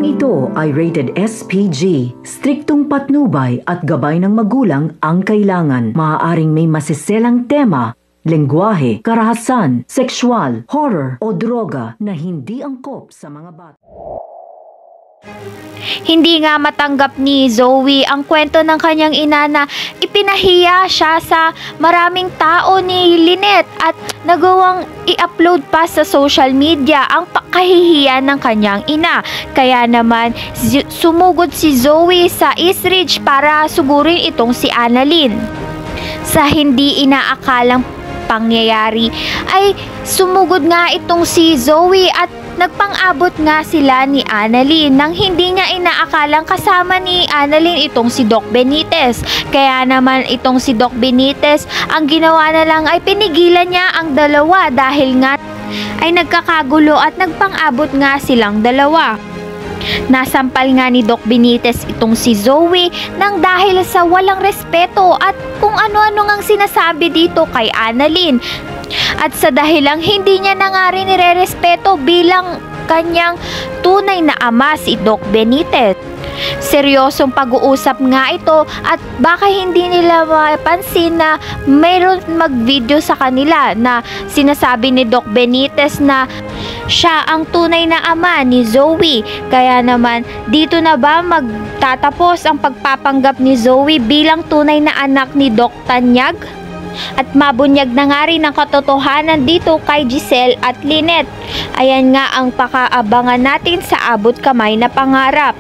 Programang ito ay rated SPG. Striktong patnubay at gabay ng magulang ang kailangan. Maaaring may masiselang tema, lengguwahe, karahasan, sexual, horror o droga na hindi angkop sa mga bata. Hindi nga matanggap ni Zoe ang kwento ng kanyang ina na ipinahiya siya sa maraming tao ni Lynette at nagawang i-upload pa sa social media ang kahihiyan ng kanyang ina. Kaya naman sumugod si Zoe sa East Ridge para sugurin itong si Annalyn. Sa hindi inaakalang pangyayari ay sumugod nga itong si Zoe at nagpang-abot nga sila ni Annalyn nang hindi niya inaakalang kasama ni Annalyn itong si Doc Benitez. Kaya naman itong si Doc Benitez ang ginawa na lang ay pinigilan niya ang dalawa dahil nga ay nagkakagulo at nagpang-abot nga silang dalawa. Nasampal nga ni Doc Benitez itong si Zoe nang dahil sa walang respeto at kung ano-ano ngang sinasabi dito kay Annalyn. At sa dahilang hindi niya na nga rin nire-respeto bilang kanyang tunay na ama si Doc Benitez. Seryosong pag-uusap nga ito at baka hindi nila mapansin na mayroon mag-video sa kanila na sinasabi ni Doc Benitez na siya ang tunay na ama ni Zoe. Kaya naman dito na ba magtatapos ang pagpapanggap ni Zoe bilang tunay na anak ni Doc Tanyag? At mabunyag na nga rin ang katotohanan dito kay Giselle at Lynette. Ayan nga ang pakaabangan natin sa abot kamay na pangarap.